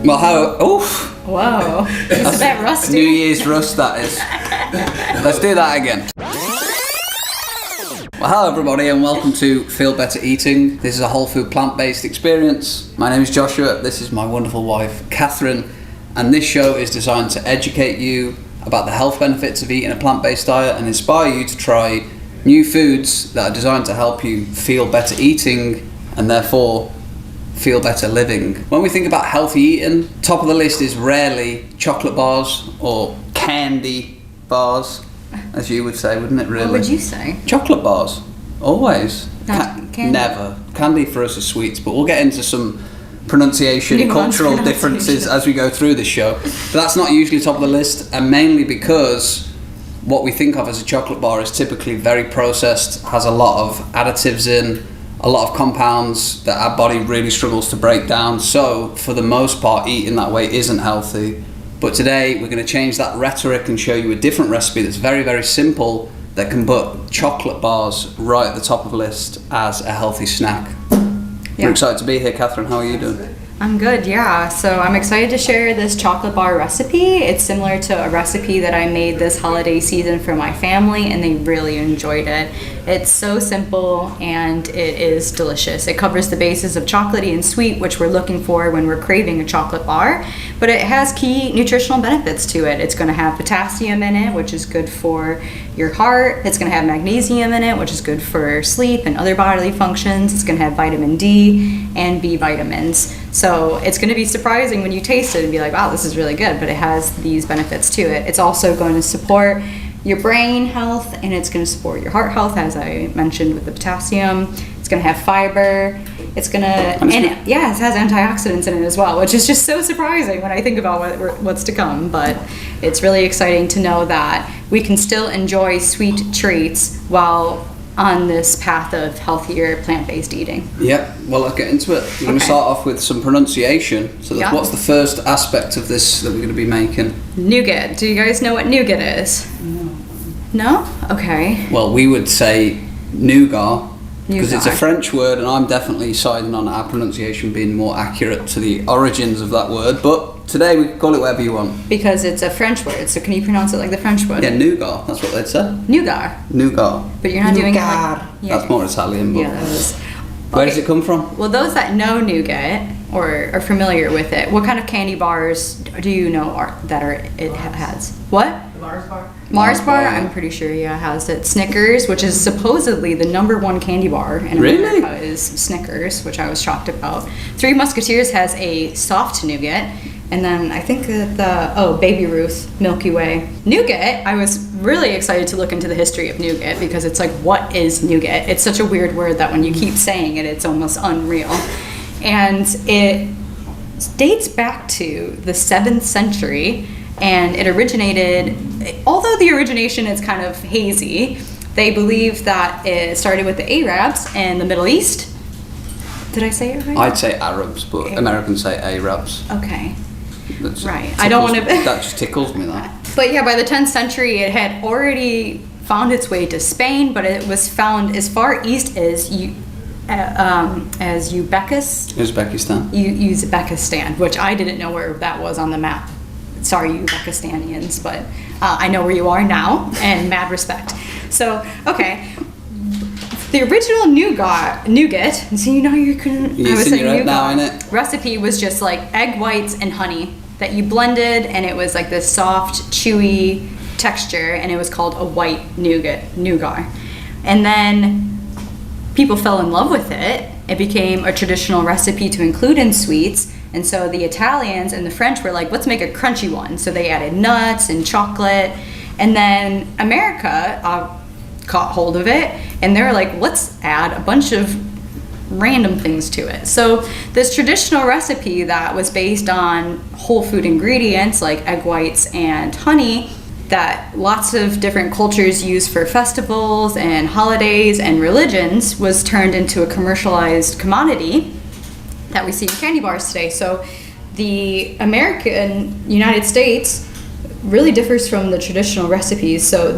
Well, how... Oof! Whoa. It's a bit rusty. New Year's rust, that is. Let's do that again. Well, hello everybody and welcome to Feel Better Eating. This is a whole food plant-based experience. My name is Joshua, this is my wonderful wife Catherine, and this show is designed to educate you about the health benefits of eating a plant-based diet and inspire you to try new foods that are designed to help you feel better eating and therefore feel better living. When we think about healthy eating, top of the list is rarely chocolate bars or candy bars, as you would say, wouldn't it really? What would you say? Chocolate bars, always. Candy? Never. Candy for us is sweets, but we'll get into some pronunciation, cultural differences as we go through this show. But that's not usually top of the list, and mainly because what we think of as a chocolate bar is typically very processed, has a lot of additives in, a lot of compounds that our body really struggles to break down. So for the most part, eating that way isn't healthy. But today we're going to change that rhetoric and show you a different recipe that's very, very simple that can put chocolate bars right at the top of the list as a healthy snack. Yeah. We're excited to be here. Catherine, how are you doing? I'm good, yeah. So I'm excited to share this chocolate bar recipe. It's similar to a recipe that I made this holiday season for my family, and they really enjoyed it. It's so simple and it is delicious. It covers the bases of chocolatey and sweet, which we're looking for when we're craving a chocolate bar, but it has key nutritional benefits to it. It's going to have potassium in it, which is good for your heart. It's going to have magnesium in it, which is good for sleep and other bodily functions. It's going to have vitamin D and B vitamins. So it's going to be surprising when you taste it and be like, wow, this is really good, but it has these benefits to it. It's also going to support your brain health, and it's going to support your heart health, as I mentioned with the potassium. It's going to have fiber. It's going to, it has antioxidants in it as well, which is just so surprising when I think about what's to come. But it's really exciting to know that we can still enjoy sweet treats while on this path of healthier plant-based eating. Yep, well, let's get into it. We're going to start off with some pronunciation. So what's the first aspect of this that we're going to be making? Nougat. Do you guys know what nougat is? No? Okay. Well, we would say nougat, because it's a French word, and I'm definitely siding on our pronunciation being more accurate to the origins of that word, but today we can call it whatever you want. Because it's a French word, so can you pronounce it like the French word? Yeah, nougat, that's what they'd say. Nougat. Nougat. But you're not doing it like... Yeah. That's more Italian, but... Yeah, that is. Where does it come from? Well, those that know nougat or are familiar with it, what kind of candy bars do you know it has? What? Mars bar? Mars bar, I'm pretty sure, has it. Snickers, which is supposedly the #1 candy bar in America, is Snickers, which I was shocked about. Three Musketeers has a soft nougat, and then I think that Baby Ruth, Milky Way. Nougat, I was really excited to look into the history of nougat, because it's like, what is nougat? It's such a weird word that when you keep saying it, it's almost unreal. And it dates back to the 7th century, and it originated, although the origination is kind of hazy, they believe that it started with the Arabs in the Middle East. Did I say it right? I'd say Arabs, but Americans say Arabs. Okay. Right. I don't want to... That just tickles me, that. But yeah, by the 10th century, it had already found its way to Spain, but it was found as far east as Uzbekistan, which I didn't know where that was on the map. Sorry, Uzbekistanians, but I know where you are now, and mad respect. So, okay. The original nougat, so you know you couldn't... I was saying nougat now, innit? Recipe was just like egg whites and honey that you blended, and it was like this soft, chewy texture, and it was called a white nougat. And then people fell in love with it. It became a traditional recipe to include in sweets, and so the Italians and the French were like, let's make a crunchy one. So they added nuts and chocolate, and then America caught hold of it, and they were like, let's add a bunch of random things to it. So this traditional recipe that was based on whole food ingredients like egg whites and honey that lots of different cultures use for festivals and holidays and religions was turned into a commercialized commodity that we see in candy bars today. So the United States really differs from the traditional recipes. So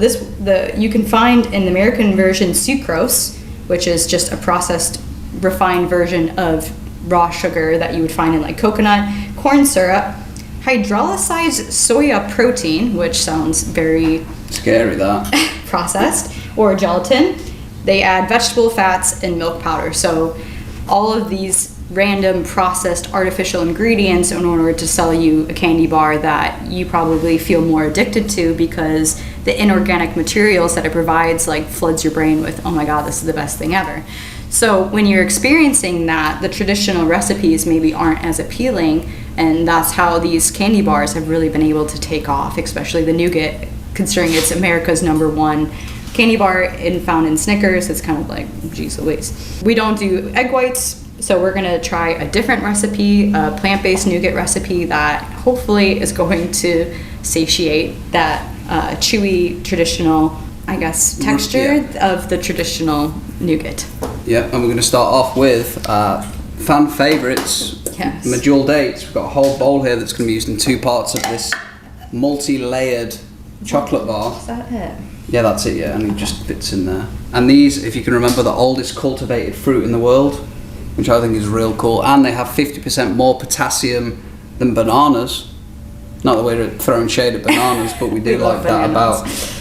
you can find in the American version sucrose, which is just a processed, refined version of raw sugar that you would find in like coconut, corn syrup, hydrolyzed soya protein, which sounds very Scary, that. processed, or gelatin. They add vegetable fats and milk powder. So all of these random processed artificial ingredients in order to sell you a candy bar that you probably feel more addicted to, because the inorganic materials that it provides like floods your brain with, oh my god, this is the best thing ever. So when you're experiencing that, the traditional recipes maybe aren't as appealing, and that's how these candy bars have really been able to take off, especially the nougat, considering it's America's #1 candy bar found in Snickers. It's kind of like, geez Louise. We don't do egg whites, so we're gonna try a different recipe, a plant-based nougat recipe that hopefully is going to satiate that chewy, traditional, I guess, texture of the traditional nougat. Yeah, and we're going to start off with fan favourites, Yes. Medjool dates. We've got a whole bowl here that's going to be used in 2 parts of this multi-layered chocolate bar. Is that it? Yeah, that's it, yeah, and it just fits in there. And these, if you can remember, the oldest cultivated fruit in the world, which I think is real cool. And they have 50% more potassium than bananas. Not that we're throwing shade at bananas, but we do We like love that bananas. about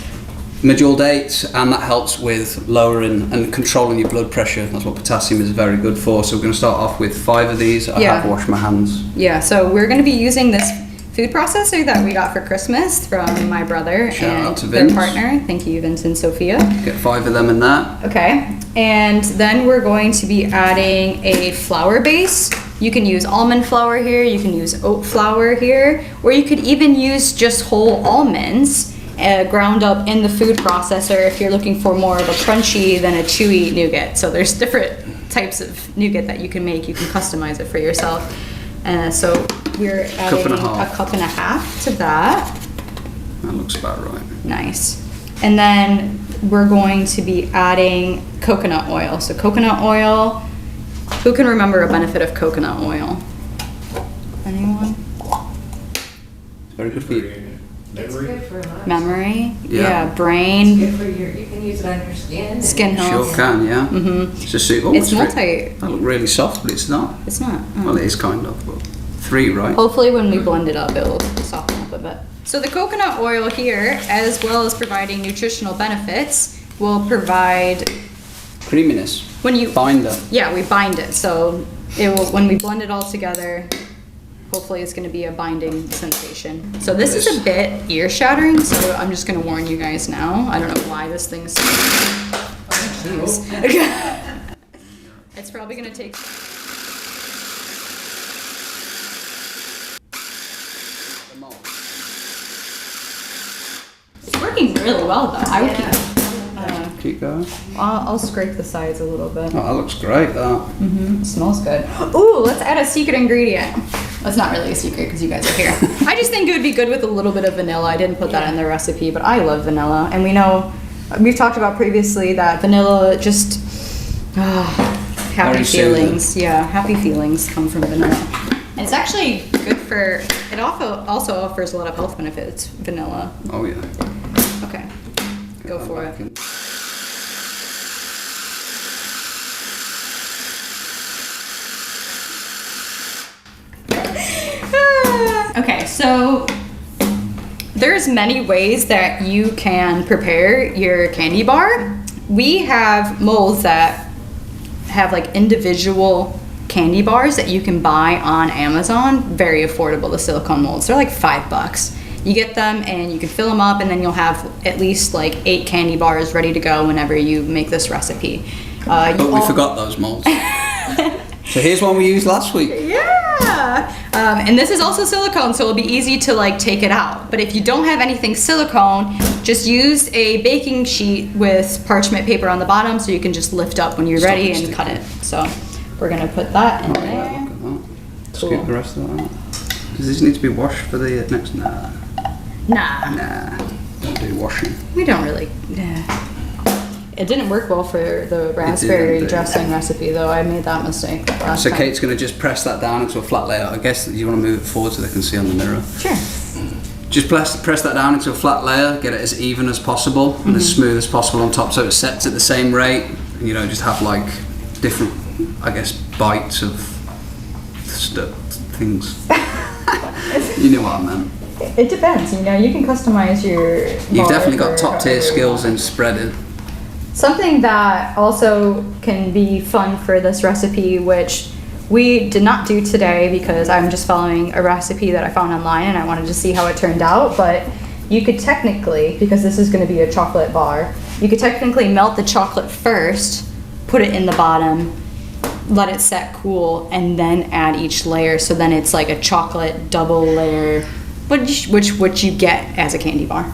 Medjool dates, and that helps with lowering and controlling your blood pressure. That's what potassium is very good for. So we're going to start off with 5 of these. I Yeah. have washed my hands. Yeah, so we're going to be using this food processor that we got for Christmas from my brother Shout and out to their Vince. partner. Thank you, Vince and Sophia. Get 5 of them in there. Okay, and then we're going to be adding a flour base. You can use almond flour here, you can use oat flour here, or you could even use just whole almonds ground up in the food processor if you're looking for more of a crunchy than a chewy nougat. So there's different types of nougat that you can make. You can customize it for yourself. So we're adding and a a half. cup and a half to that. That looks about right. Nice. And then we're going to be adding coconut oil. So coconut oil, who can remember a benefit of coconut oil? Anyone? Very good for you. It's good for lunch. Memory? Yeah. brain, Good for you can use it on your skin. skin health. Sure can, yeah. Mm-hmm. It's a suit. Oh, It's three. multi. That look really soft, but it's not. It's not. Well, it is kind of, but 3, right? Hopefully when we blend it up, it'll soften up a bit. So the coconut oil here, as well as providing nutritional benefits, will provide, Creaminess. when you, Binder. yeah, we bind it. So it will, when we blend it all together, hopefully it's going to be a binding sensation. So this is a bit ear shattering, so I'm just going to warn you guys now. I don't know why this thing's. It's probably going to take. It's working really well though. I would keep. Keep going. I'll scrape the sides a little bit. Oh, that looks great, that. It smells good. Ooh, let's add a secret ingredient. Well, it's not really a secret because you guys are here. I just think it would be good with a little bit of vanilla. I didn't put that in the recipe, but I love vanilla. And we know, we've talked about previously that vanilla just, happy Very soothing. feelings. Yeah, happy feelings come from vanilla. And it's actually good for, it also offers a lot of health benefits, vanilla. Oh, yeah. Okay, go for it. Okay, so there's many ways that you can prepare your candy bar. We have molds that have like individual candy bars that you can buy on Amazon. Very affordable, the silicone molds. They're like $5. You get them and you can fill them up, and then you'll have at least like 8 candy bars ready to go whenever you make this recipe. But we forgot those molds. So here's one we used last week. Yeah, and this is also silicone, so it'll be easy to like take it out. But if you don't have anything silicone, just use a baking sheet with parchment paper on the bottom, so you can just lift up when you're ready and cut it. So we're gonna put that in Oh, there. yeah, look at that. Cool. Scoop the rest of that out. Does this need to be washed for the next? Nah. Nah, Don't do washing. we don't really. It didn't work well for the raspberry didn't. dressing recipe, though. I made that mistake last So time. Kate's going to just press that down into a flat layer. I guess you want to move it forward so they can see on the mirror. Sure. Just press that down into a flat layer, get it as even as possible and as smooth as possible on top, so it sets at the same rate. And you don't just have like different, I guess, bites of things. You know what I meant. It depends, you know, you can customize your You've bar definitely got for top tier however you skills want. in spreading. Something that also can be fun for this recipe, which we did not do today because I'm just following a recipe that I found online and I wanted to see how it turned out, but you could technically, because this is going to be a chocolate bar, you could technically melt the chocolate first, put it in the bottom, let it set cool, and then add each layer, so then it's like a chocolate double layer, which you get as a candy bar.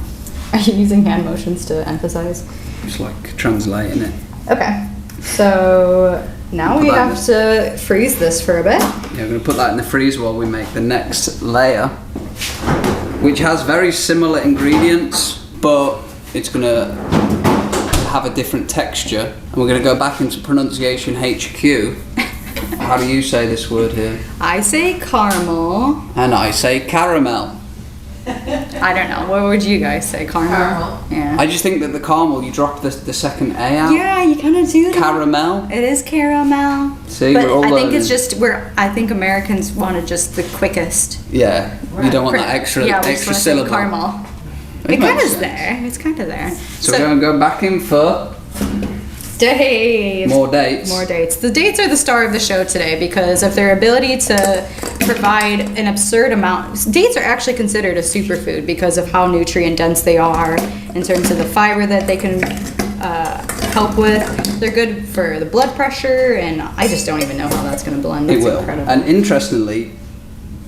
Are you using hand motions to emphasize? It's like translating it. Okay, so now we have to freeze this for a bit. Yeah, we're going to put that in the freezer while we make the next layer, which has very similar ingredients, but it's going to have a different texture. And we're going to go back into pronunciation HQ. How do you say this word here? I say caramel. And I say caramel. I don't know. What would you guys say? Caramel? Caramel. Yeah. I just think that the caramel, you dropped the second A out. Yeah, you kind of do that. Caramel. It is caramel. See, but we're all I think learning. it's just I think Americans wanted just the quickest. Yeah, you don't want that extra Yeah, we just extra wanna say syllable. caramel. It It kind of makes is sense. there. It's kind of there. So we're going to go back in for dates. more dates. More dates. The dates are the star of the show today because of their ability to provide an absurd amount. Dates are actually considered a superfood because of how nutrient dense they are in terms of the fiber that they can help with. They're good for the blood pressure, and I just don't even know how that's going to blend. It That's will. incredible. And interestingly,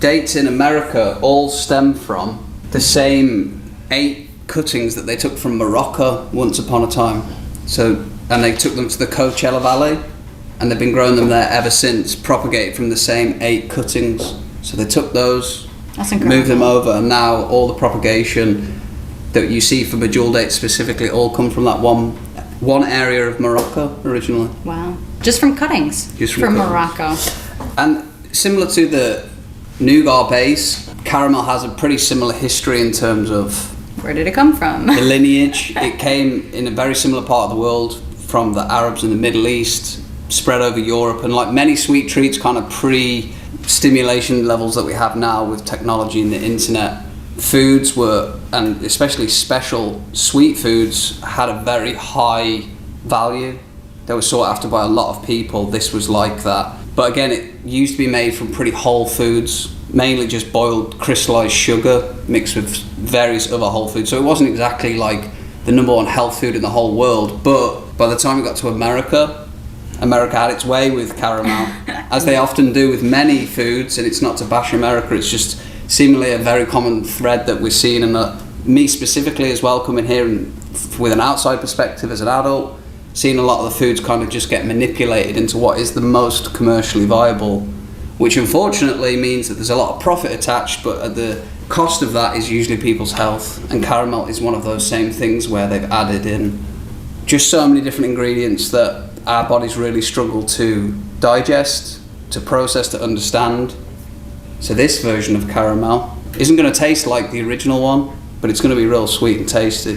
dates in America all stem from the same 8 cuttings that they took from Morocco once upon a time. So, and they took them to the Coachella Valley, and they've been growing them there ever since, propagated from the same 8 cuttings. So they took those, That's incredible. moved them over, and now all the propagation that you see for bejeweled dates specifically all come from that one area of Morocco originally. Wow. Just from cuttings. Just from cuttings. Morocco. And similar to the nougat base, caramel has a pretty similar history in terms of Where did it come from? the lineage. It came in a very similar part of the world from the Arabs in the Middle East, spread over Europe, and like many sweet treats, kind of pre-stimulation levels that we have now with technology and the internet, foods were, and especially special sweet foods, had a very high value. They were sought after by a lot of people. This was like that. But again, it used to be made from pretty whole foods, mainly just boiled crystallized sugar mixed with various other whole foods. So it wasn't exactly like the #1 health food in the whole world. But by the time it got to America had its way with caramel, as they often do with many foods. And it's not to bash America, it's just seemingly a very common thread that we're seeing, and me specifically as well, coming here and with an outside perspective as an adult, seeing a lot of the foods kind of just get manipulated into what is the most commercially viable, which unfortunately means that there's a lot of profit attached, but at the cost of that is usually people's health. And caramel is one of those same things where they've added in just so many different ingredients that our bodies really struggle to digest, to process, to understand. So this version of caramel isn't going to taste like the original one, but it's going to be real sweet and tasty.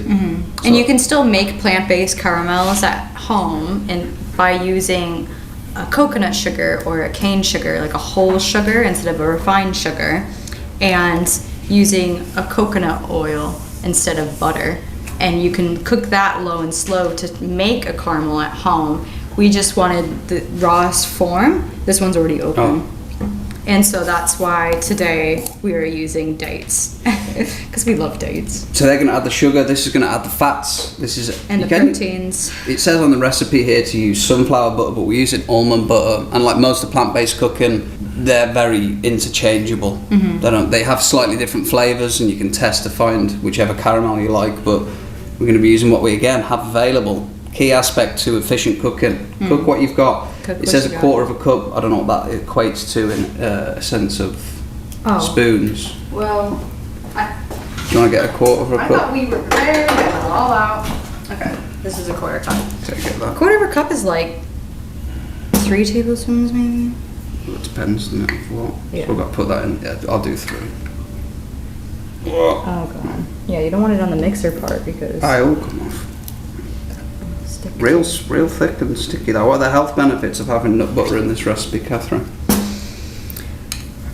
And you can still make plant-based caramels at home and by using a coconut sugar or a cane sugar, like a whole sugar instead of a refined sugar, and using a coconut oil instead of butter. And you can cook that low and slow to make a caramel at home. We just wanted the rawest form. This one's already open. And so that's why today we are using dates, because we love dates. So they're going to add the sugar, this is going to add the fats, this is... And the again, proteins. It says on the recipe here to use sunflower butter, but we're using almond butter, and like most of plant-based cooking, they're very interchangeable. They have slightly different flavours, and you can test to find whichever caramel you like, but we're going to be using what we again have available. Key aspect to efficient cooking. Cook what you've got. Cook It what says you a got. quarter of a cup. I don't know what that equates to in a sense of spoons. Well, Do you want to get a quarter of a I cup? thought we were prepared, we got it all out. Okay, this is a quarter cup. Take it A that. quarter of a cup is like 3 tablespoons maybe? It depends, doesn't it? What? Yeah. So we've got to put that in. Yeah, I'll do 3. Oh god. Yeah, you don't want it on the mixer part because... It'll come off. Real thick and sticky though. What are the health benefits of having nut butter in this recipe, Catherine?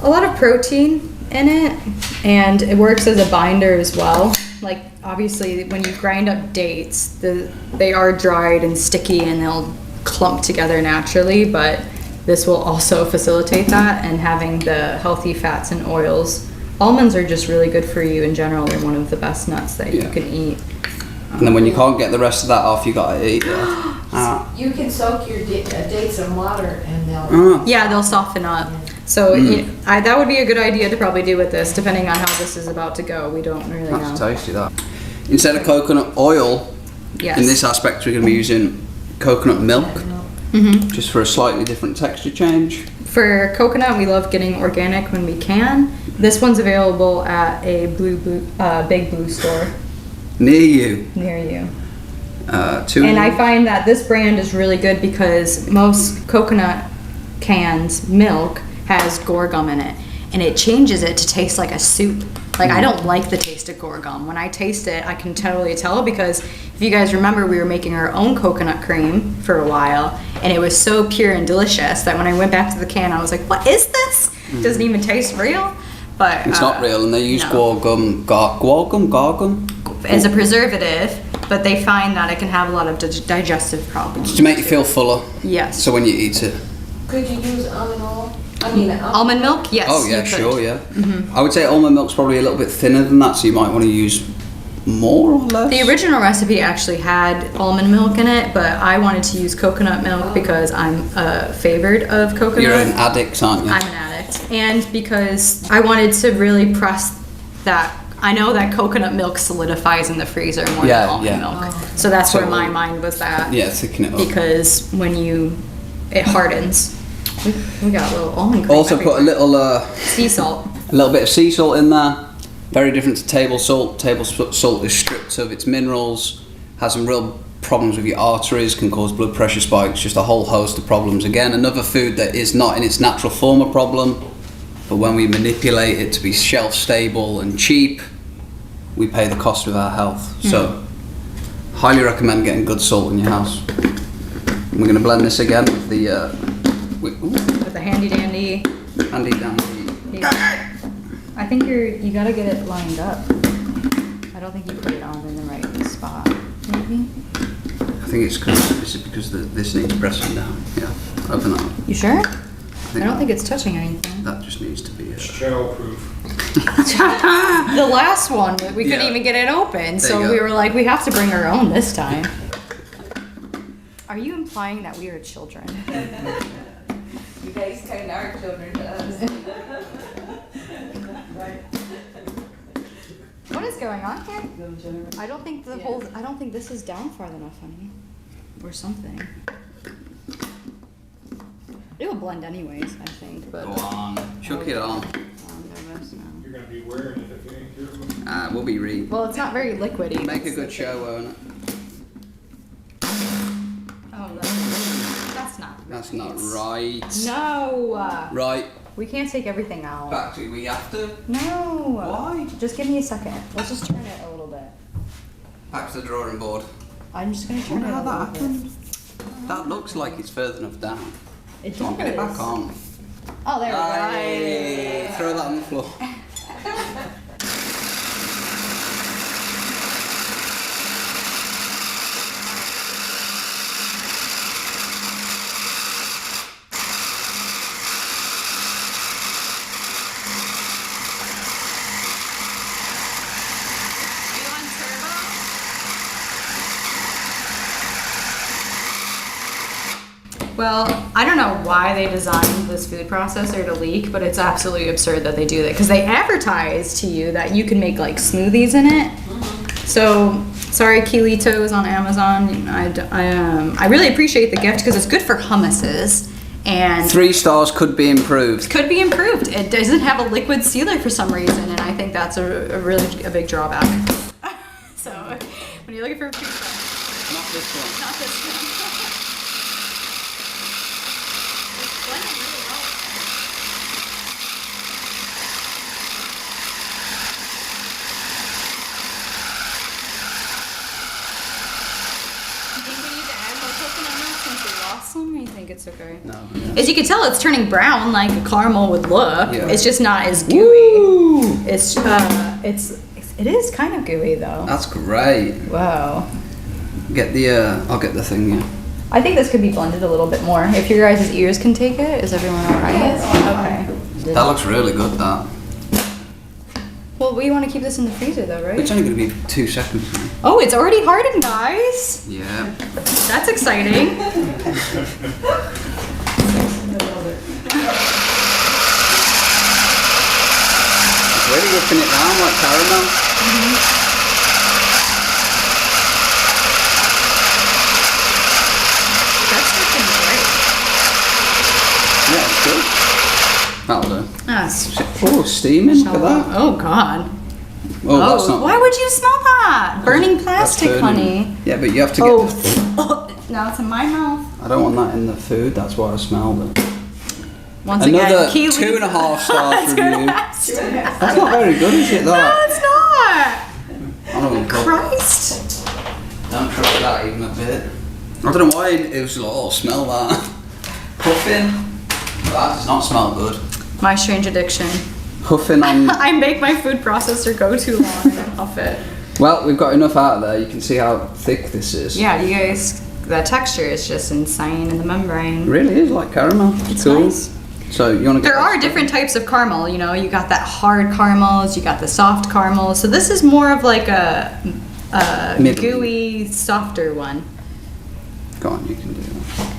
a lot of protein in it, and it works as a binder as well. Like obviously when you grind up dates, they are dried and sticky and they'll clump together naturally, but this will also facilitate that, and having the healthy fats and oils. Almonds are just really good for you in general. They're one of the best nuts that you can eat. And then when you can't get the rest of that off, you gotta eat it. You can soak your dates in water and they'll. Yeah, they'll soften up. So that would be a good idea to probably do with this, depending on how this is about to go. We don't really know. That's tasty, that. Instead of coconut oil, Yes. in this aspect, we're gonna be using coconut milk, just for a slightly different texture change. For coconut, we love getting organic when we can. This one's available at a Big Blue store Near you. near you. And I find that this brand is really good because most coconut cans milk has Gore-Gum in it, and it changes it to taste like a soup. Like I don't like the taste of Gore-Gum. When I taste it, I can totally tell, because if you guys remember, we were making our own coconut cream for a while, and it was so pure and delicious that when I went back to the can, I was like, "What is this? It doesn't even taste real." But it's not real, and they use no. Gore-Gum as a preservative, but they find that it can have a lot of digestive problems. to make you feel fuller. Yes. So when you eat it. Could you use almond oil? I mean, Almond milk? Yes. Oh yeah, you could. sure, yeah. I would say almond milk's probably a little bit thinner than that, so you might want to use more or less. The original recipe actually had almond milk in it, but I wanted to use coconut milk because I'm a favorite of coconut. You're an addict, aren't you? I'm an addict. And because I wanted to really press that. I know that coconut milk solidifies in the freezer more than almond milk. So that's where my mind was at. Yeah, thicken it up. Because when it hardens. We got a little almond cream Also put a little sea salt. a little bit of sea salt in there. Very different to table salt. Table salt is stripped of its minerals, has some real problems with your arteries, can cause blood pressure spikes, just a whole host of problems. Again, another food that is not in its natural form a problem, but when we manipulate it to be shelf stable and cheap, we pay the cost with our health. So, highly recommend getting good salt in your house. And we're going to blend this again with the With a handy dandy. handy dandy. I think you gotta get it lined up. I don't think you put it on in the right spot. Maybe. I think it's because this needs pressing down. Yeah, open that up. You sure? I don't think it's touching anything. That just needs to be. Shell-proof. The last one, we couldn't Yeah. even get it open, There so you go. we were like, we have to bring our own this time. Are you implying that we are children? You guys kind of are children to us. What is going on here? I don't think I don't think this is down far enough, honey. Or something. It will blend anyways, I think, but Go on, chuck it on. I'm nervous now. You're gonna be wearing it if you ain't careful. We'll be Well, it's not very liquidy. Make a good show, won't it? Oh, that's not. That's not right. No. Right, We can't take everything out. back to we have to. No. Why? Just give me a second. Let's just turn it a little bit. Back to the drawing board. I'm just gonna turn Wonder it a how little that bit. happened. That looks like it's further enough down. It Don't get it back does. on. Oh, there Aye. Throw that on the floor. Well, I don't know why they designed this food processor to leak, but it's absolutely absurd that they do that, because they advertise to you that you can make like smoothies in it. So, sorry, Kilitos on Amazon. I really appreciate the gift because it's good for hummuses and 3 stars could be improved. could be improved. It doesn't have a liquid sealer for some reason, and I think that's a really big drawback. So, when you're looking for a food processor, Not this one. not this one. It's blending really well. You think we need to add more coconut milk since we awesome, or you think it's okay? No. As you can tell, it's turning brown like a caramel would look. Yeah. It's just not as gooey. Woo! It is kind of gooey though. That's great. Wow. I'll get the thing, yeah. I think this could be blended a little bit more. If your guys' ears can take it, is everyone alright? Yes. Okay. That looks really good, that. Well, we want to keep this in the freezer though, right? It's only going to be 2 seconds now. Oh, it's already hardened, guys. Yeah. That's exciting. It's really whipping it down like caramel. That's looking great. Yeah, it's good. That'll do. That's Oh, steaming. Look at that. Oh God. Oh, that's not. Why would you smell that? Burning That's plastic, burning. honey. Yeah, but you have to get. Oh, now it's in my mouth. I don't want that in the food. That's why I smelled it. Once Another again, Keely's 2.5 stars review. 2.5 stars. That's not very good, is it? No, That. it's not. I don't know. Christ. Don't trust that even a bit. I don't know why it was like, oh, smell that. Huffing. That does not smell good. My strange addiction. Huffing on. I make my food processor go too long and huff it. Well, we've got enough out of there. You can see how thick this is. Yeah, you guys, the texture is just insane in the membrane. It really is like caramel. It's cool. nice. So you want to get. There are different types of caramel, you know, you got that hard caramels, you got the soft caramels. So this is more of like a Middle. gooey, softer one. Go on, you can do that.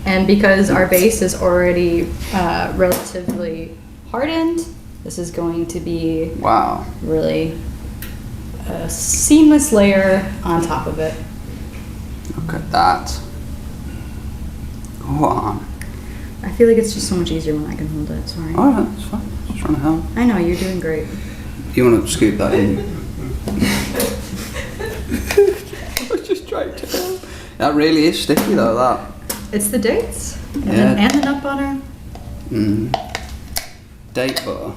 And because our base is already relatively hardened, this is going to be Wow. really a seamless layer on top of it. Look at that. Go on. I feel like it's just so much easier when I can hold it, sorry. Alright, that's fine. Just trying to help. I know, you're doing great. You want to scoop that in? I was just trying to help. That really is sticky though, that. It's the dates Yeah. and the nut butter. Date butter.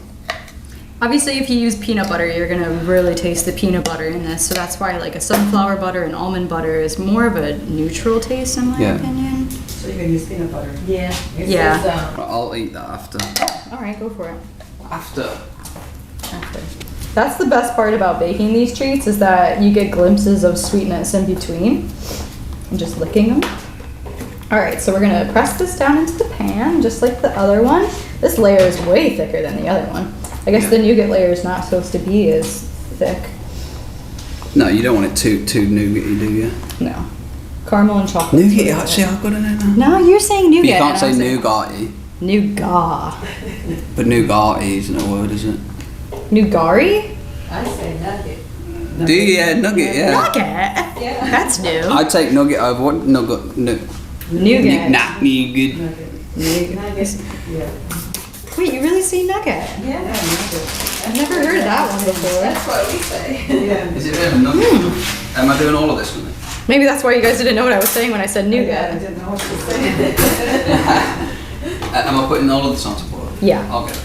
Obviously, if you use peanut butter, you're gonna really taste the peanut butter in this. So that's why like a sunflower butter and almond butter is more of a neutral taste in my Yeah. opinion. So you can use peanut butter. Yeah. It Yeah. says, Right, I'll eat that after. All right, go for it. After. That's the best part about baking these treats is that you get glimpses of sweetness in between. I'm just licking them. All right, so we're gonna press this down into the pan just like the other one. This layer is way thicker than the other one. I guess the nougat layer is not supposed to be as thick. No, you don't want it too nougaty, do you? No. Caramel and chocolate. Nougaty, actually, I've got it in now. No, you're saying nougat. But you can't and say I'm saying- nougaty. Nougat. But nougaty isn't a word, is it? Nougari? I say nugget. Do you? Yeah, nugget, yeah. Nugget? Yeah. That's new. I'd take nugget over what? Nugget. Nougat. Nah, nugget. Nugget, yeah. Wait, you really say nugget? Yeah. I've never heard that one before. That's what we say. Yeah. Is it really nugget? Am I doing all of this with me? Maybe that's why you guys didn't know what I was saying when I said Yeah, I nougat. didn't know what to say. Am I putting all of this onto board? Yeah. I'll get it.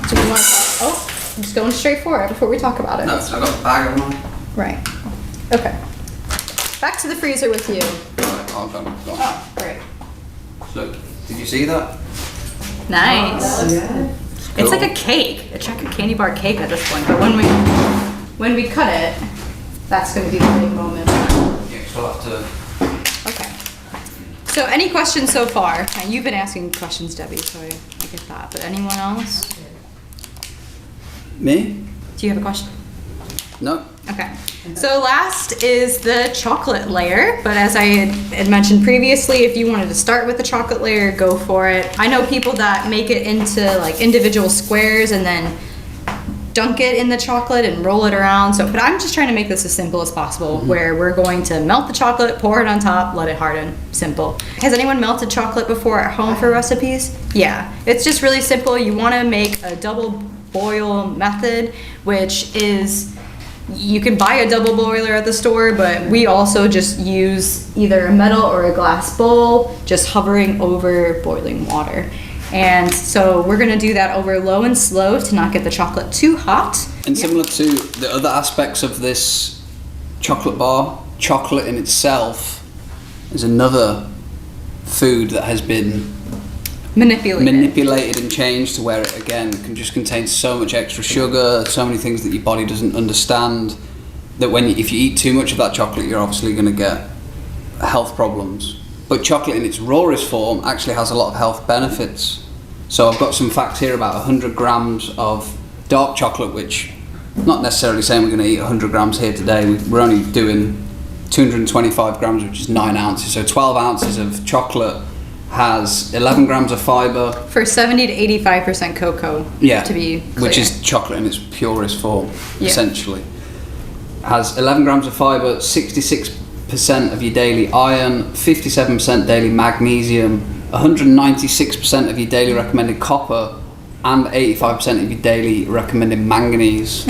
Do we want to talk? Oh, I'm just going straight for it before we talk about it. No, so I've got a bag of mine. Right. Okay. Back to the freezer with you. Right, I'll go. Oh, great. Look, did you see that? Nice. Yeah. It's like a cake. It's like a candy bar cake at this point. But when we cut it, that's going to be the big moment. You still have to. Okay. So any questions so far? You've been asking questions, Debbie, so I get that. But anyone else? Me? Do you have a question? No. Okay. So last is the chocolate layer, but as I had mentioned previously, if you wanted to start with the chocolate layer, go for it. I know people that make it into like individual squares and then dunk it in the chocolate and roll it around. So, but I'm just trying to make this as simple as possible, where we're going to melt the chocolate, pour it on top, let it harden. Simple. Has anyone melted chocolate before at home for recipes? Yeah. It's just really simple. You want to make a double boil method, which is you can buy a double boiler at the store, but we also just use either a metal or a glass bowl, just hovering over boiling water. And so we're gonna do that over low and slow to not get the chocolate too hot. And similar to the other aspects of this chocolate bar, chocolate in itself is another food that has been manipulated and changed to where it again can just contain so much extra sugar, so many things that your body doesn't understand, that if you eat too much of that chocolate, you're obviously going to get health problems. But chocolate in its rawest form actually has a lot of health benefits. So I've got some facts here about 100 grams of dark chocolate, which not necessarily saying we're going to eat 100 grams here today. We're only doing 225 grams, which is 9 ounces. So 12 ounces of chocolate has 11 grams of fiber. For 70 to 85% cocoa, to be clear. Which is chocolate in its purest form, Yeah. essentially. Has 11 grams of fiber, 66% of your daily iron, 57% daily magnesium, 196% of your daily recommended copper, and 85% of your daily recommended manganese.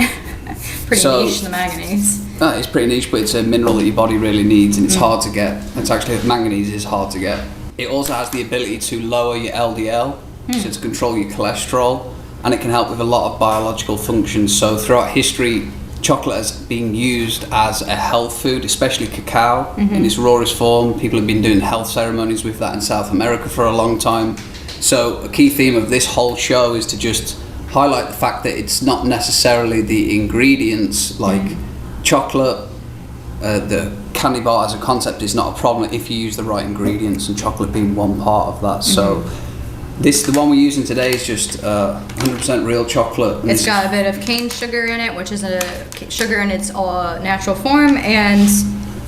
Pretty niche, the manganese. It's pretty niche, but it's a mineral that your body really needs, and it's hard to get. It's actually, manganese is hard to get. It also has the ability to lower your LDL, so to control your cholesterol, and it can help with a lot of biological functions. So throughout history, chocolate has been used as a health food, especially cacao in its rawest form. People have been doing health ceremonies with that in South America for a long time. So a key theme of this whole show is to just highlight the fact that it's not necessarily the ingredients like chocolate. The candy bar as a concept is not a problem if you use the right ingredients, and chocolate being one part of that. So the one we're using today is just 100% real chocolate. It's got a bit of cane sugar in it, which is a sugar in its natural form, and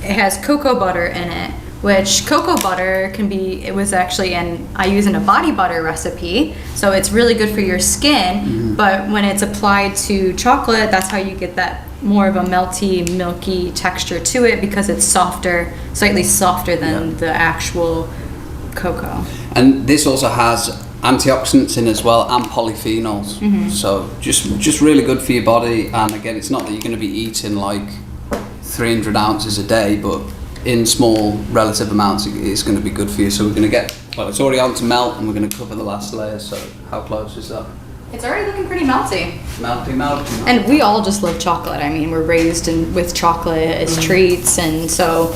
it has cocoa butter in it, which cocoa butter I use in a body butter recipe, so it's really good for your skin, but when it's applied to chocolate, that's how you get that more of a melty, milky texture to it, because it's slightly softer than the actual cocoa. And this also has antioxidants in as well, and polyphenols. So just really good for your body. And again, it's not that you're going to be eating like 300 ounces a day, but in small relative amounts it's going to be good for you. So we're going to it's already on to melt, and we're going to cover the last layer. So how close is that? It's already looking pretty melty. Melting. And we all just love chocolate. I mean, we're raised with chocolate as treats, and so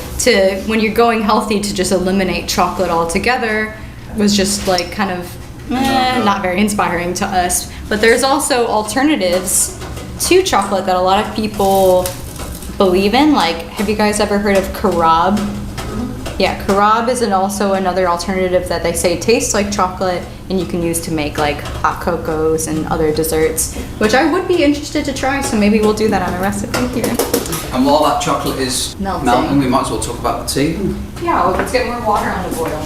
when you're going healthy, to just eliminate chocolate altogether was just like kind of not very inspiring to us. But there's also alternatives to chocolate that a lot of people believe in. Like, have you guys ever heard of carob? Yeah, carob is also another alternative that they say tastes like chocolate, and you can use to make like hot cocos and other desserts, which I would be interested to try, so maybe we'll do that on a recipe here. And while that chocolate is melting, we might as well talk about the tea. Yeah, let's get more water on the boil.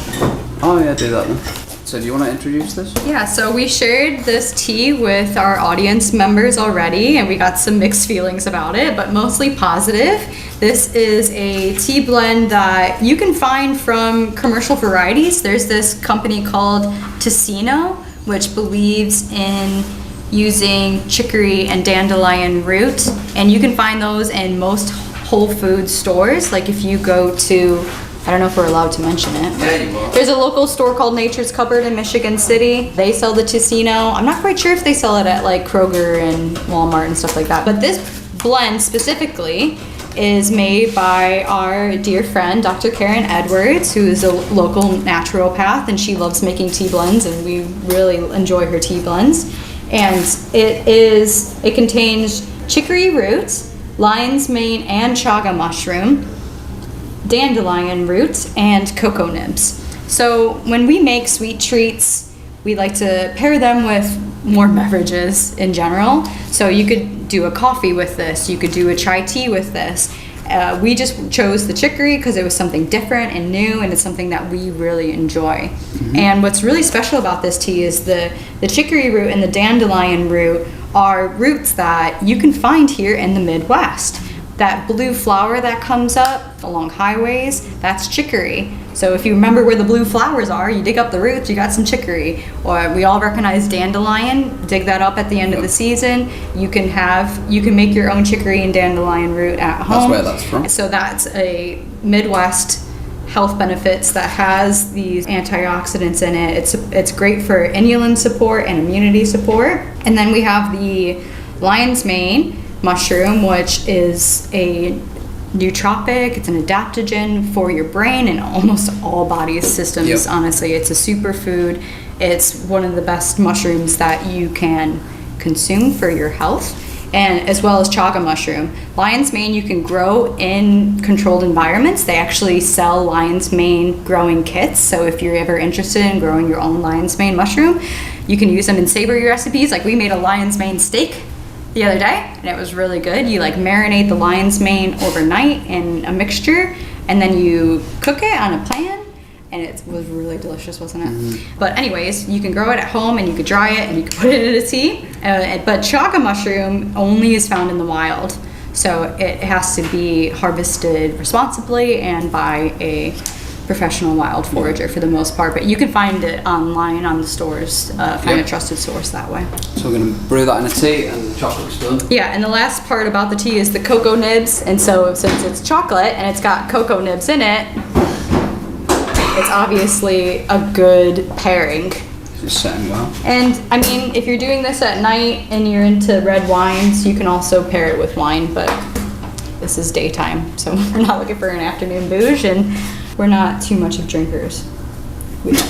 Oh yeah, do that then. So do you want to introduce this? Yeah, so we shared this tea with our audience members already, and we got some mixed feelings about it, but mostly positive. This is a tea blend that you can find from commercial varieties. There's this company called Ticino, which believes in using chicory and dandelion root, and you can find those in most Whole Foods stores. Like if you go to, I don't know if we're allowed to mention it. Yeah, you are. There's a local store called Nature's Cupboard in Michigan City. They sell the Ticino. I'm not quite sure if they sell it at like Kroger and Walmart and stuff like that. But this blend specifically is made by our dear friend, Dr. Karen Edwards, who is a local naturopath, and she loves making tea blends, and we really enjoy her tea blends. And it contains chicory root, lion's mane and chaga mushroom, dandelion root, and cocoa nibs. So when we make sweet treats, we like to pair them with warm beverages in general. So you could do a coffee with this, you could do a chai tea with this. We just chose the chicory because it was something different and new, and it's something that we really enjoy. And what's really special about this tea is the chicory root and the dandelion root are roots that you can find here in the Midwest. That blue flower that comes up along highways, that's chicory. So if you remember where the blue flowers are, you dig up the roots, you got some chicory. Or we all recognize dandelion, dig that up at the end of the season. You can make your own chicory and dandelion root at home. That's where that's from. So that's a Midwest health benefits that has these antioxidants in it. It's great for inulin support and immunity support. And then we have the lion's mane mushroom, which is a nootropic. It's an adaptogen for your brain and almost all body systems. Yep. Honestly, it's a superfood. It's one of the best mushrooms that you can consume for your health, and as well as chaga mushroom. Lion's mane you can grow in controlled environments. They actually sell lion's mane growing kits. So if you're ever interested in growing your own lion's mane mushroom, you can use them in savory recipes. Like we made a lion's mane steak the other day, and it was really good. You like marinate the lion's mane overnight in a mixture, and then you cook it on a pan, and it was really delicious, wasn't it? But anyways, you can grow it at home, and you could dry it, and you can put it in a tea. But chaga mushroom only is found in the wild, so it has to be harvested responsibly and by a professional wild forager for the most part. But you can find it online on the stores, find a trusted source that way. So we're going to brew that in a tea and the chocolate's done. Yeah, and the last part about the tea is the cocoa nibs. And so since it's chocolate and it's got cocoa nibs in it, it's obviously a good pairing. It's setting well. And I mean, if you're doing this at night and you're into red wines, you can also pair it with wine, but this is daytime, so we're not looking for an afternoon booze, and we're not too much of drinkers.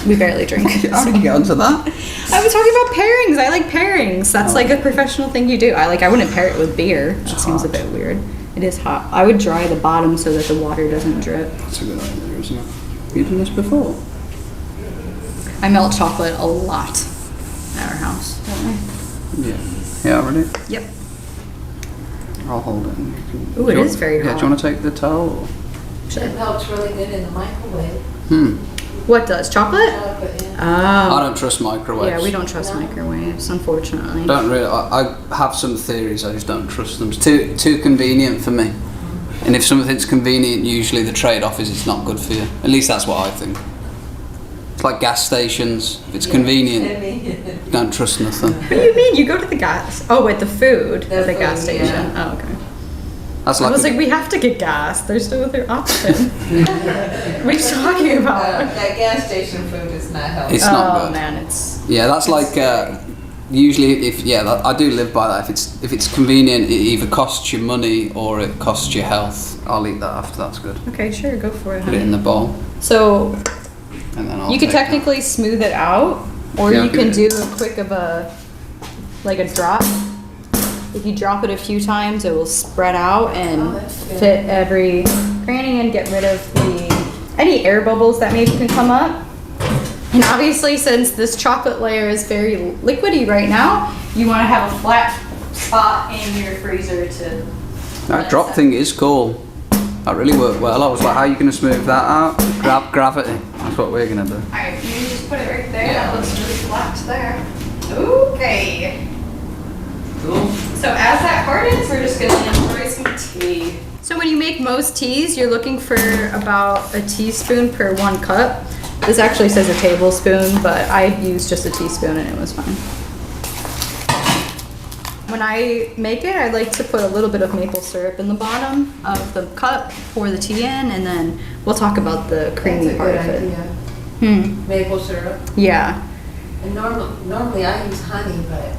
We barely drink. How did you get onto that? I was talking about pairings. I like pairings. That's like a professional thing you do. I wouldn't pair it with beer. That seems a bit weird. It is hot. I would dry the bottom so that the water doesn't drip. That's a good idea, isn't it? Have you done this before? I melt chocolate a lot at our house, don't I? Yeah. Yeah, ready? Yep. I'll hold it. And you can, Ooh, it is very Yeah, hot. do you want to take the towel? Or? It melts really good in the microwave. What does? Chocolate? Chocolate, yeah. Oh. I don't trust microwaves. Yeah, we don't trust microwaves, unfortunately. Don't really. I have some theories. I just don't trust them. It's too convenient for me. And if something's convenient, usually the trade-off is it's not good for you. At least that's what I think. It's like gas stations. If it's convenient, don't trust nothing. What do you mean? You go to the gas? Oh, wait, the food at the gas food, station. yeah. Oh, okay. That's I like was like, we have to get gas. There's no other option. What are you talking about? That gas station food is not healthy. it's not Oh good. man, it's Yeah, that's like usually I do live by that. If it's convenient, it either costs you money or it costs you health. I'll eat that after. That's good. okay. Sure, go for it. Put it in the bowl, So and then I'll you could take that. technically smooth it out, or Yeah, you I'll can give do it- a quick of a drop. If you drop it a few times, it will spread out and that's good. fit every cranny and get rid of any air bubbles that maybe can come up. And obviously, since this chocolate layer is very liquidy right now, you want to have a flat spot in your freezer to. That drop thing is cool. That really worked well. I was like, how are you going to smooth that out? Gravity. That's what we're going to do. Alright, you just put it right there. That looks really flat there. Okay. Cool. So as that hardens, we're just gonna enjoy some tea. So when you make most teas, you're looking for about a teaspoon per 1 cup. This actually says a tablespoon, but I used just a teaspoon and it was fine. When I make it, I like to put a little bit of maple syrup in the bottom of the cup, pour the tea in, and then we'll talk about the creamy That's a part good of it. idea. Maple syrup. Yeah. And normally I use honey, but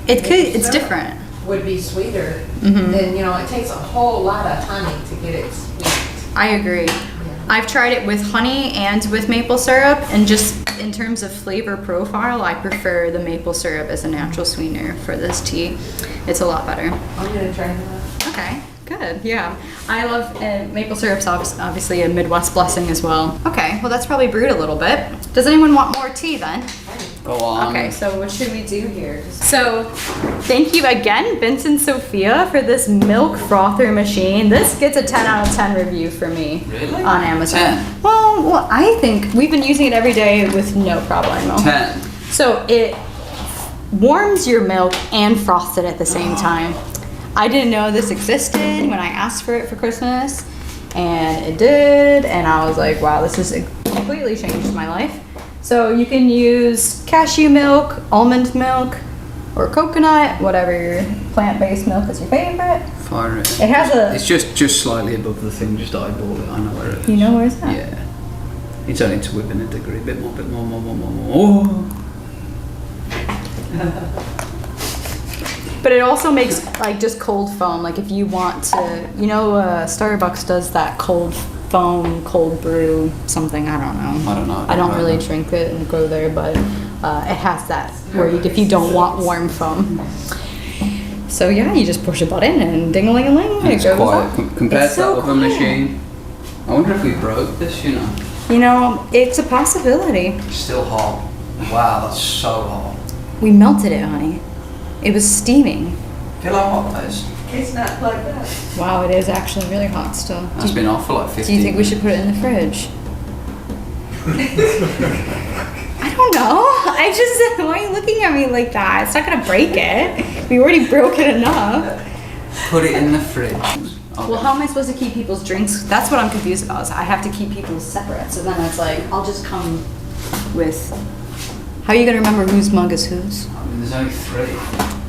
It's syrup different. would be sweeter. Mm-hmm. And it takes a whole lot of honey to get it sweet. I agree. Yeah. I've tried it with honey and with maple syrup, and just in terms of flavor profile, I prefer the maple syrup as a natural sweetener for this tea. It's a lot better. I'm gonna try that. Okay, good. Yeah, I love maple syrup's obviously a Midwest blessing as well. Okay, well that's probably brewed a little bit. Does anyone want more tea then? Go on. Okay, so what should we do here? So, thank you again, Vince and Sophia, for this milk frother machine. This gets a 10 out of 10 review for me Really? on Amazon. 10? Well, I think we've been using it every day with no problem. 10. So it warms your milk and froths it at the same time. I didn't know this existed when I asked for it for Christmas, and it did, and I was like, wow, this has completely changed my life. So you can use cashew milk, almond milk, or coconut, whatever your plant-based milk is your favorite. Fire it. It has a, It's just slightly above the thing. Just eyeball it. I know where it is. you know where's that? Yeah. It's only to whip in a degree. Bit more. But it also makes like just cold foam. Like if you want to, Starbucks does that cold foam, cold brew, something. I don't know. I don't know. I don't really drink it and go there, but it has that where if you don't want warm foam. So yeah, you just push a button and ding-a-ling-a-ling, it It's goes quiet up. compared It's to that so other machine. I wonder if we broke this, It's a possibility. It's still hot. Wow, that's so hot. We melted it, honey. It was steaming. Feel how hot that is? It's not like that. Wow, it is actually really hot still. That's been off for like 15 Do you think we should put it in the fridge? I don't know. Why are you looking at me like that? It's not gonna break it. We already broke it enough. Put it in the fridge. Okay. Well, how am I supposed to keep people's drinks? That's what I'm confused about. Is I have to keep people's separate. So then it's like, I'll just come with. How are you gonna remember whose mug is whose? I mean, there's only 3.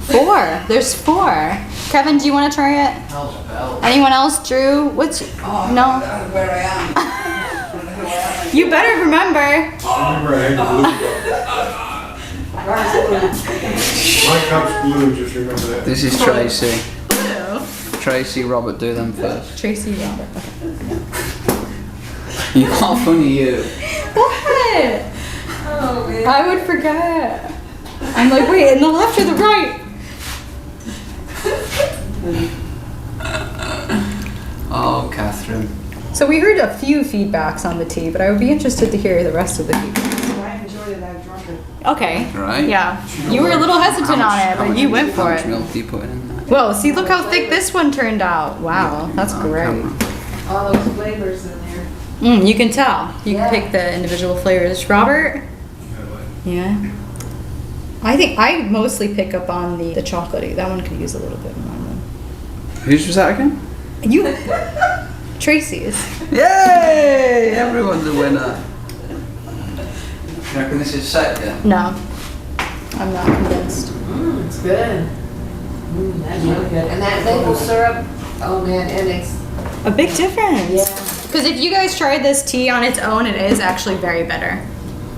4. There's 4. Kevin, do you want to try it? Hell's a bell. Anyone else? Drew? What's? No. Where I am. You better remember. I remember I had blue. My cup's blue, just remember that. This is Tracy. Tracy, Robert, do them first. Tracy Robert. You are funny, you. What? Oh, man. I would forget. I'm like, wait, in the left or the right? Oh, Catherine. So we heard a few feedbacks on the tea, but I would be interested to hear the rest of the feedback. I enjoyed it, I've drunk it. Okay. Right. Yeah. You were a little hesitant on it, but you went for How much it. milk do you put in there? Whoa, see, look how thick this one turned out. Wow, that's On great. camera. All those flavors in there. You can tell. You Yeah. can pick the individual flavors. Robert? Yeah. I think I mostly pick up on the chocolatey. That one could use a little bit more. Whose was that again? You, Tracy's. Yay! Everyone's a winner. You reckon this is set yet? No, I'm not convinced. It's good. That's really good. And that maple syrup, oh man, and it's, A big difference. yeah. Because if you guys tried this tea on its own, it is actually very bitter.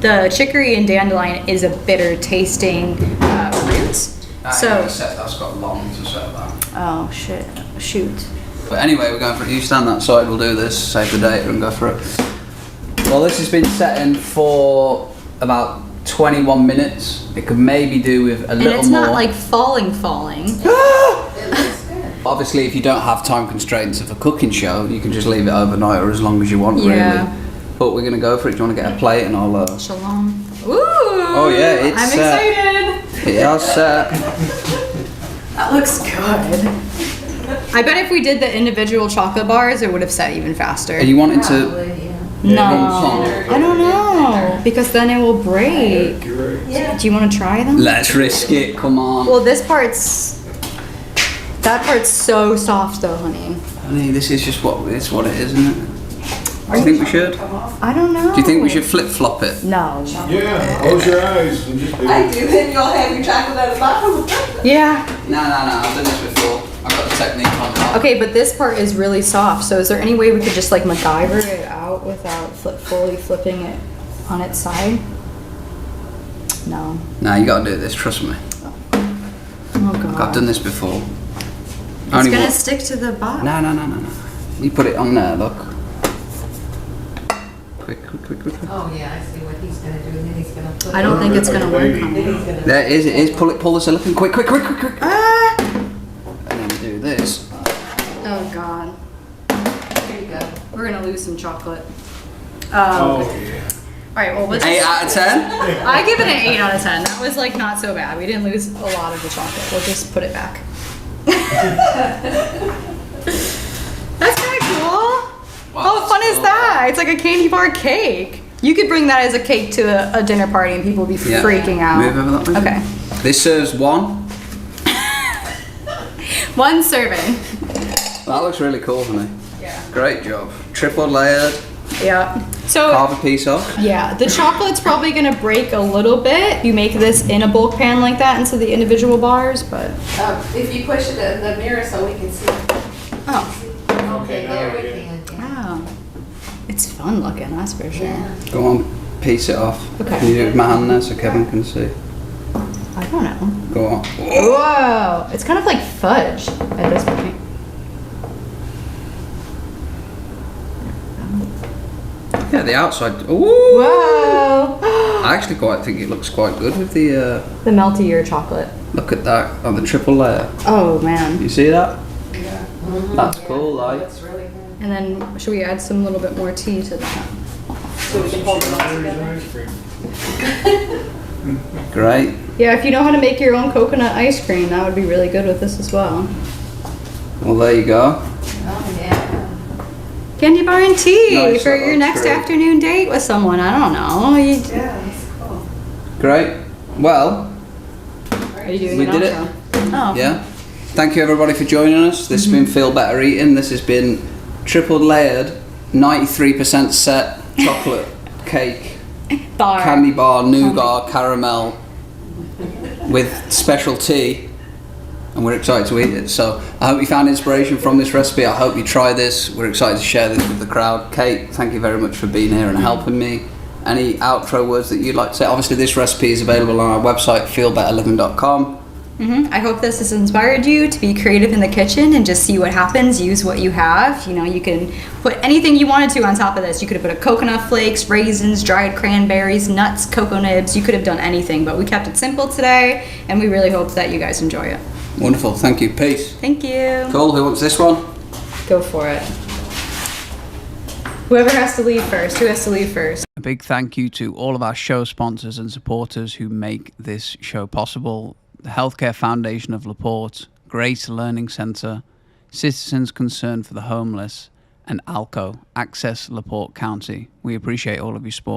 The chicory and dandelion is a bitter tasting root. That's got long to set that. Oh shit, shoot. But anyway, we're going for it. You stand that side, we'll do this, save the data and go for it. Well, this has been setting for about 21 minutes. It could maybe do with a little more. And it's not like falling. It looks good. Obviously, if you don't have time constraints of a cooking show, you can just leave it overnight or as long as you want, Yeah. really. But we're going to go for it. Do you want to get a plate and I'll... Shalom. Ooh! Oh yeah, it's, I'm excited! Yeah, set. That looks good. I bet if we did the individual chocolate bars, it would have set even faster. Are you wanting to... Probably, yeah. No, I don't know, because then it will break. You're right. Yeah. Do you want to try them? Let's risk it, come on. Well, that part's so soft though, honey. Honey, this is just what it is, isn't it? Do you think we should? Do I don't know. you think we should flip-flop it? No. Yeah, close your eyes and just do I it. do, then you'll have your chocolate at the bottom. Yeah. No, I've done this before. I've got the technique on top. Okay, but this part is really soft, so is there any way we could just like MacGyver it out without fully flipping it on its side? No. No, you gotta do this, trust me. Oh god. I've done this before. It's gonna stick to the bottom. No. You put it on there, look. Quick. Oh, yeah, I see what he's gonna do, and then he's gonna put it. I don't think it's gonna work Then on he's me. gonna. There it is. Pull the silicone. Quick. Ah! And then do this. Oh god. Here you go. We're gonna lose some chocolate. Oh, yeah. Alright, well let's 8 out of 10? I give it an 8 out of 10. That was like not so bad. We didn't lose a lot of the chocolate. We'll just put it back. That's kinda cool. How fun is that? It's like a candy bar cake. You could bring that as a cake to a dinner party and people would be Yeah. freaking out. Move over that way. Okay. This serves 1. One serving. That looks really cool, honey. Yeah. Great job. Triple layered. Yeah. So Carve a piece off. yeah, the chocolate's probably gonna break a little bit. You make this in a bulk pan like that instead of the individual bars, but If you push it in the mirror so we can see. oh, Okay, there we can. yeah. wow, it's fun looking. That's for sure. Yeah. Go on, piece it off. Okay. Can you do it with my hand there so Kevin can see? I don't know. Go on. Whoa! It's kind of like fudge at this point. Yeah, the outside. Ooh. Whoa! I actually quite think it looks quite good with the. The meltier chocolate. Look at that on the triple layer. Oh man. You see that? Yeah. That's cool, like. That's really good. And then should we add some little bit more tea to that? So we can hold it all together. Ice cream. Great. Yeah, if you know how to make your own coconut ice cream, that would be really good with this as well. Well, there you go. Oh, yeah. Candy bar and tea Nice, for that your looks next great. afternoon date with someone. I don't know. Yeah, that's cool. Great. Well, Are you doing We an did it. outro? Oh. yeah. Thank you everybody for joining us. This has been Feel Better Eating. This has been triple layered, 93% set chocolate cake, Bar. candy bar, nougat, caramel with special tea. And we're excited to eat it. So I hope you found inspiration from this recipe. I hope you try this. We're excited to share this with the crowd. Kate, thank you very much for being here and helping me. Any outro words that you'd like to say? Obviously, this recipe is available on our website, feelbetterliving.com. I hope this has inspired you to be creative in the kitchen and just see what happens. Use what you have. You know, you can put anything you wanted to on top of this. You could have put a coconut flakes, raisins, dried cranberries, nuts, cocoa nibs. You could have done anything, but we kept it simple today, and we really hope that you guys enjoy it. Wonderful. Thank you. Peace. Thank you. Cool. Who wants this one? Go for it. Whoever has to leave first. Who has to leave first? A big thank you to all of our show sponsors and supporters who make this show possible. The Healthcare Foundation of LaPorte, Grace Learning Centre, Citizens Concern for the Homeless, and ALCO, Access LaPorte County. We appreciate all of your support.